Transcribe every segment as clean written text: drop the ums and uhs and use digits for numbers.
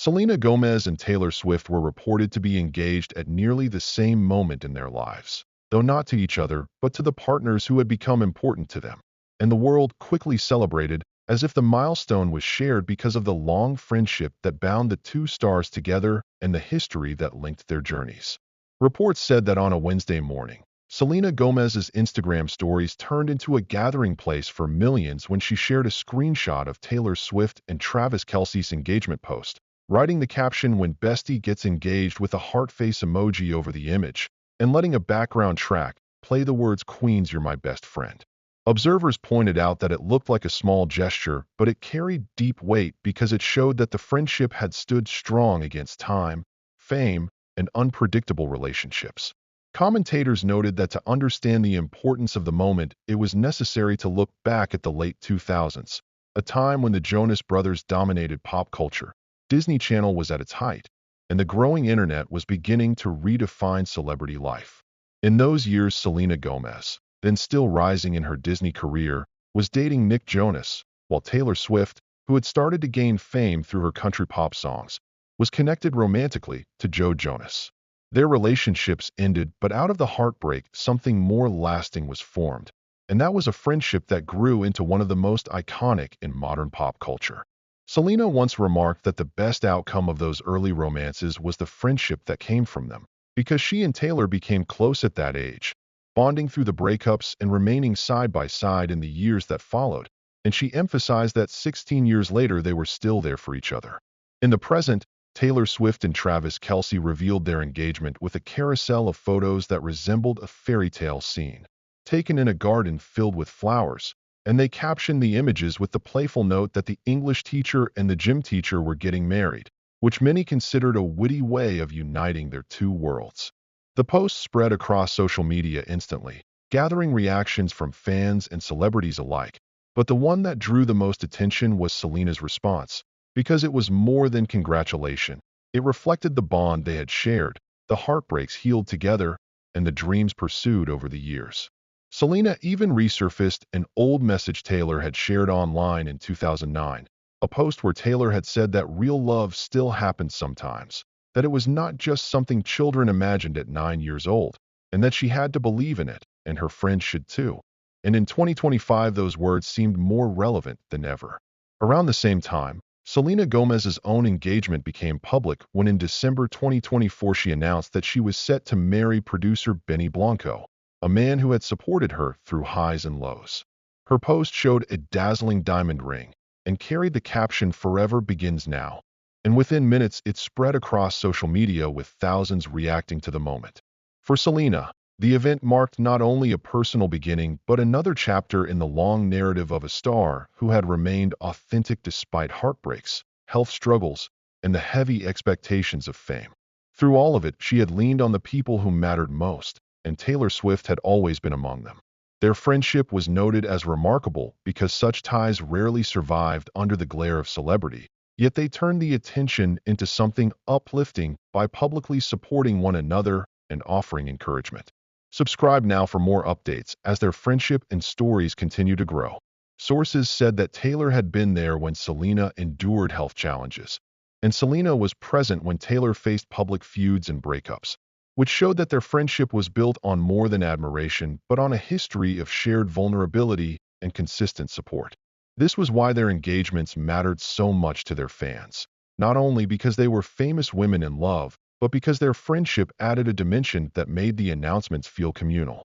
Selena Gomez and Taylor Swift were reported to be engaged at nearly the same moment in their lives, though not to each other, but to the partners who had become important to them. And the world quickly celebrated as if the milestone was shared because of the long friendship that bound the two stars together and the history that linked their journeys. Reports said that on a Wednesday morning, Selena Gomez's Instagram stories turned into a gathering place for millions when she shared a screenshot of Taylor Swift and Travis Kelce's engagement post, writing the caption "When Bestie Gets Engaged" with a heart face emoji over the image, and letting a background track play the words "Queens, you're my best friend." Observers pointed out that it looked like a small gesture, but it carried deep weight because it showed that the friendship had stood strong against time, fame, and unpredictable relationships. Commentators noted that to understand the importance of the moment, it was necessary to look back at the late 2000s, a time when the Jonas Brothers dominated pop culture. Disney Channel was at its height, and the growing internet was beginning to redefine celebrity life. In those years, Selena Gomez, then still rising in her Disney career, was dating Nick Jonas, while Taylor Swift, who had started to gain fame through her country pop songs, was connected romantically to Joe Jonas. Their relationships ended, but out of the heartbreak, something more lasting was formed, and that was a friendship that grew into one of the most iconic in modern pop culture. Selena once remarked that the best outcome of those early romances was the friendship that came from them, because she and Taylor became close at that age, bonding through the breakups and remaining side by side in the years that followed, and she emphasized that 16 years later they were still there for each other. In the present, Taylor Swift and Travis Kelce revealed their engagement with a carousel of photos that resembled a fairy tale scene, taken in a garden filled with flowers, and they captioned the images with the playful note that the English teacher and the gym teacher were getting married, which many considered a witty way of uniting their two worlds. The post spread across social media instantly, gathering reactions from fans and celebrities alike, but the one that drew the most attention was Selena's response, because it was more than congratulation. It reflected the bond they had shared, the heartbreaks healed together, and the dreams pursued over the years. Selena even resurfaced an old message Taylor had shared online in 2009, a post where Taylor had said that real love still happens sometimes, that it was not just something children imagined at 9 years old, and that she had to believe in it, and her friends should too. And in 2025, those words seemed more relevant than ever. Around the same time, Selena Gomez's own engagement became public when in December 2024 she announced that she was set to marry producer Blanco, a man who had supported her through highs and lows. Her post showed a dazzling diamond ring and carried the caption "Forever Begins Now," and within minutes it spread across social media with thousands reacting to the moment. For Selena, the event marked not only a personal beginning but another chapter in the long narrative of a star who had remained authentic despite heartbreaks, health struggles, and the heavy expectations of fame. Through all of it, she had leaned on the people who mattered most, and Taylor Swift had always been among them. Their friendship was noted as remarkable because such ties rarely survived under the glare of celebrity, yet they turned the attention into something uplifting by publicly supporting one another and offering encouragement. Subscribe now for more updates as their friendship and stories continue to grow. Sources said that Taylor had been there when Selena endured health challenges, and Selena was present when Taylor faced public feuds and breakups, which showed that their friendship was built on more than admiration but on a history of shared vulnerability and consistent support. This was why their engagements mattered so much to their fans, not only because they were famous women in love, but because their friendship added a dimension that made the announcements feel communal.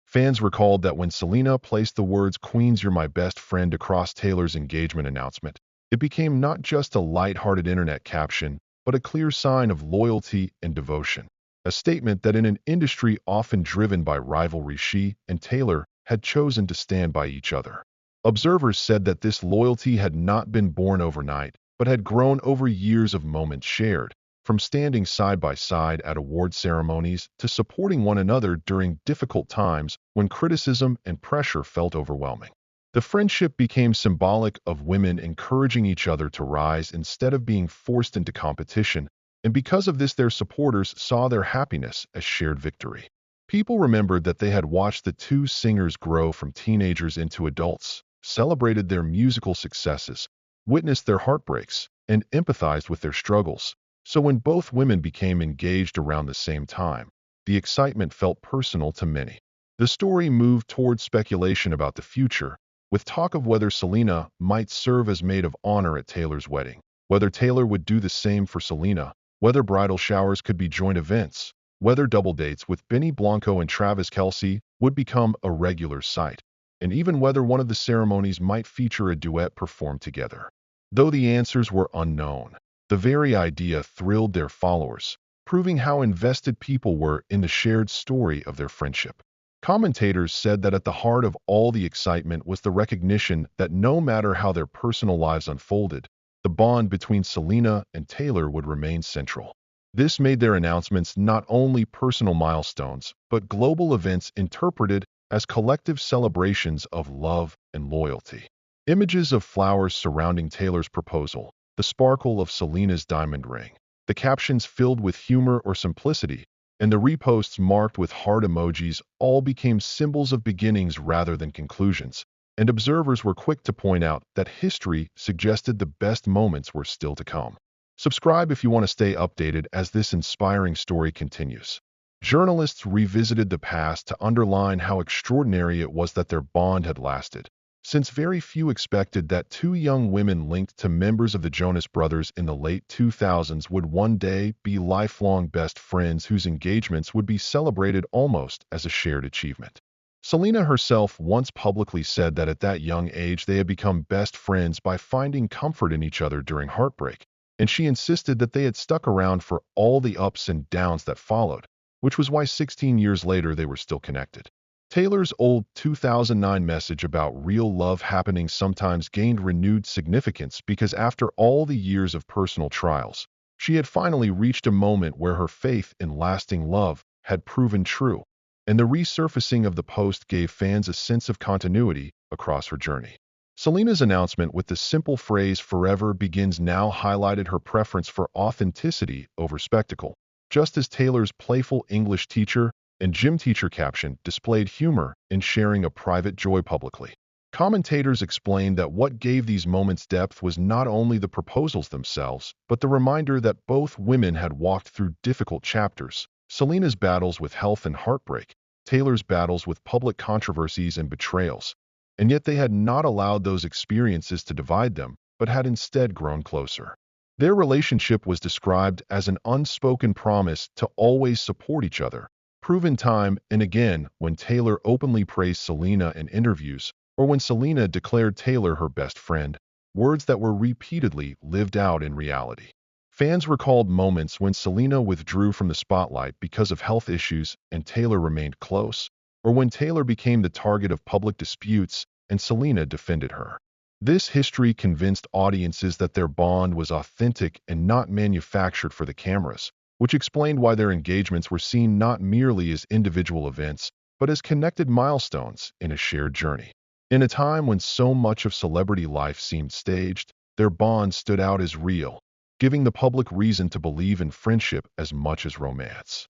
Fans recalled that when Selena placed the words "Queens, you're my best friend" across Taylor's engagement announcement, it became not just a light-hearted internet caption, but a clear sign of loyalty and devotion. A statement that in an industry often driven by rivalry, she and Taylor had chosen to stand by each other. Observers said that this loyalty had not been born overnight, but had grown over years of moments shared, from standing side by side at award ceremonies to supporting one another during difficult times when criticism and pressure felt overwhelming. The friendship became symbolic of women encouraging each other to rise instead of being forced into competition, and because of this their supporters saw their happiness as shared victory. People remembered that they had watched the two singers grow from teenagers into adults, celebrated their musical successes, witnessed their heartbreaks, and empathized with their struggles. So when both women became engaged around the same time, the excitement felt personal to many. The story moved toward speculation about the future, with talk of whether Selena might serve as maid of honor at Taylor's wedding, whether Taylor would do the same for Selena, whether bridal showers could be joint events, whether double dates with Blanco and Travis Kelce would become a regular sight, and even whether one of the ceremonies might feature a duet performed together. Though the answers were unknown, the very idea thrilled their followers, proving how invested people were in the shared story of their friendship. Commentators said that at the heart of all the excitement was the recognition that no matter how their personal lives unfolded, the bond between Selena and Taylor would remain central. This made their announcements not only personal milestones, but global events interpreted as collective celebrations of love and loyalty. Images of flowers surrounding Taylor's proposal, the sparkle of Selena's diamond ring, the captions filled with humor or simplicity, and the reposts marked with heart emojis all became symbols of beginnings rather than conclusions, and observers were quick to point out that history suggested the best moments were still to come. Subscribe if you want to stay updated as this inspiring story continues. Journalists revisited the past to underline how extraordinary it was that their bond had lasted, since very few expected that two young women linked to members of the Jonas Brothers in the late 2000s would one day be lifelong best friends whose engagements would be celebrated almost as a shared achievement. Selena herself once publicly said that at that young age they had become best friends by finding comfort in each other during heartbreak, and she insisted that they had stuck around for all the ups and downs that followed, which was why 16 years later they were still connected. Taylor's old 2009 message about real love happening sometimes gained renewed significance because after all the years of personal trials, she had finally reached a moment where her faith in lasting love had proven true, and the resurfacing of the post gave fans a sense of continuity across her journey. Selena's announcement with the simple phrase "forever begins now" highlighted her preference for authenticity over spectacle, just as Taylor's playful English teacher and gym teacher caption displayed humor in sharing a private joy publicly. Commentators explained that what gave these moments depth was not only the proposals themselves, but the reminder that both women had walked through difficult chapters: Selena's battles with health and heartbreak, Taylor's battles with public controversies and betrayals, and yet they had not allowed those experiences to divide them, but had instead grown closer. Their relationship was described as an unspoken promise to always support each other, proven time and again when Taylor openly praised Selena in interviews, or when Selena declared Taylor her best friend, words that were repeatedly lived out in reality. Fans recalled moments when Selena withdrew from the spotlight because of health issues and Taylor remained close, or when Taylor became the target of public disputes and Selena defended her. This history convinced audiences that their bond was authentic and not manufactured for the cameras, which explained why their engagements were seen not merely as individual events, but as connected milestones in a shared journey. In a time when so much of celebrity life seemed staged, their bond stood out as real, giving the public reason to believe in friendship as much as romance.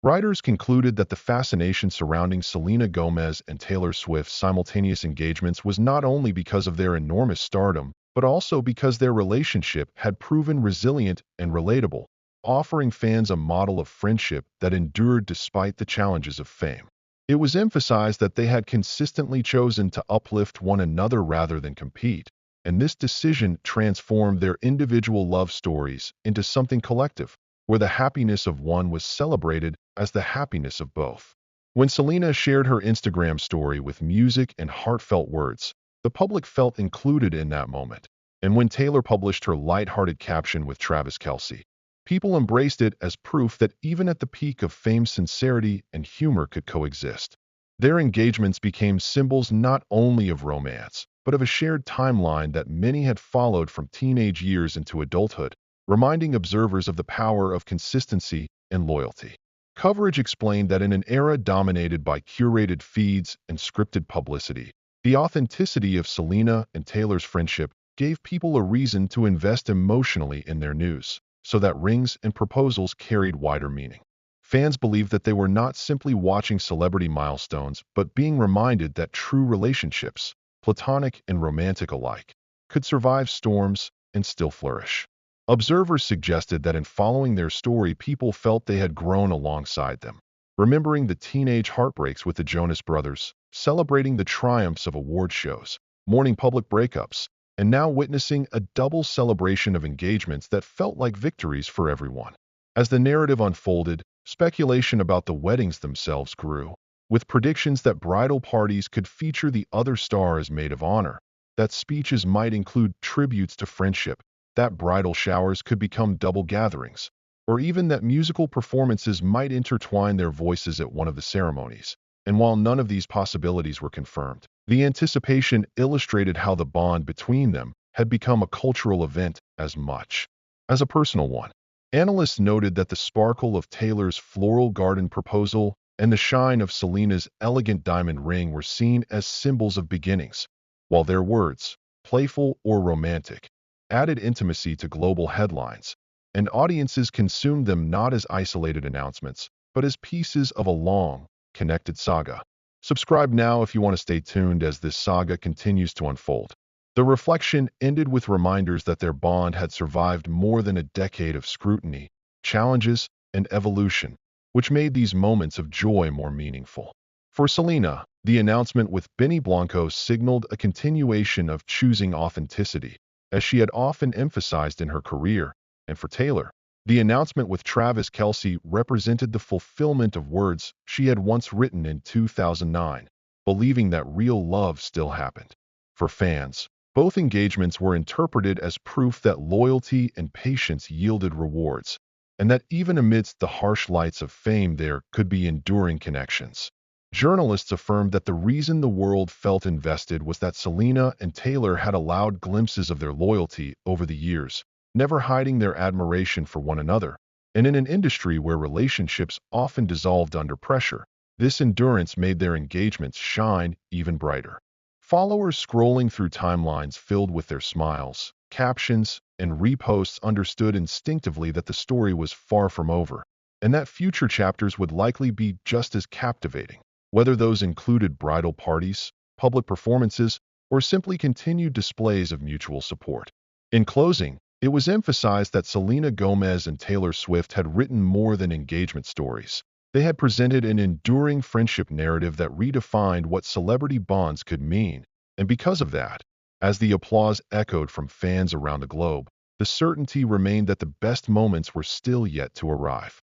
Writers concluded that the fascination surrounding Selena Gomez and Taylor Swift's simultaneous engagements was not only because of their enormous stardom, but also because their relationship had proven resilient and relatable, offering fans a model of friendship that endured despite the challenges of fame. It was emphasized that they had consistently chosen to uplift one another rather than compete, and this decision transformed their individual love stories into something collective, where the happiness of one was celebrated as the happiness of both. When Selena shared her Instagram story with music and heartfelt words, the public felt included in that moment. And when Taylor published her lighthearted caption with Travis Kelce, people embraced it as proof that even at the peak of fame, sincerity and humor could coexist. Their engagements became symbols not only of romance, but of a shared timeline that many had followed from teenage years into adulthood, reminding observers of the power of consistency and loyalty. Coverage explained that in an era dominated by curated feeds and scripted publicity, the authenticity of Selena and Taylor's friendship gave people a reason to invest emotionally in their news, so that rings and proposals carried wider meaning. Fans believed that they were not simply watching celebrity milestones, but being reminded that true relationships, platonic and romantic alike, could survive storms and still flourish. Observers suggested that in following their story, people felt they had grown alongside them, remembering the teenage heartbreaks with the Jonas Brothers, celebrating the triumphs of award shows, mourning public breakups, and now witnessing a double celebration of engagements that felt like victories for everyone. As the narrative unfolded, speculation about the weddings themselves grew, with predictions that bridal parties could feature the other star as maid of honor, that speeches might include tributes to friendship, that bridal showers could become double gatherings, or even that musical performances might intertwine their voices at one of the ceremonies. And while none of these possibilities were confirmed, the anticipation illustrated how the bond between them had become a cultural event as much as a personal one. Analysts noted that the sparkle of Taylor's floral garden proposal and the shine of Selena's elegant diamond ring were seen as symbols of beginnings, while their words, playful or romantic, added intimacy to global headlines, and audiences consumed them not as isolated announcements, but as pieces of a long, connected saga. Subscribe now if you want to stay tuned as this saga continues to unfold. The reflection ended with reminders that their bond had survived more than a decade of scrutiny, challenges, and evolution, which made these moments of joy more meaningful. For Selena, the announcement with Blanco signaled a continuation of choosing authenticity, as she had often emphasized in her career, and for Taylor, the announcement with Kelce represented the fulfillment of words she had once written in 2009, believing that real love still happened. For fans, both engagements were interpreted as proof that loyalty and patience yielded rewards, and that even amidst the harsh lights of fame there could be enduring connections. Journalists affirmed that the reason the world felt invested was that Selena and Taylor had allowed glimpses of their loyalty over the years, never hiding their admiration for one another. And in an industry where relationships often dissolved under pressure, this endurance made their engagements shine even brighter. Followers scrolling through timelines filled with their smiles, captions, and reposts understood instinctively that the story was far from over, and that future chapters would likely be just as captivating, whether those included bridal parties, public performances, or simply continued displays of mutual support. In closing, it was emphasized that Selena Gomez and Taylor Swift had written more than engagement stories. They had presented an enduring friendship narrative that redefined what celebrity bonds could mean, and because of that, as the applause echoed from fans around the globe, the certainty remained that the best moments were still yet to arrive.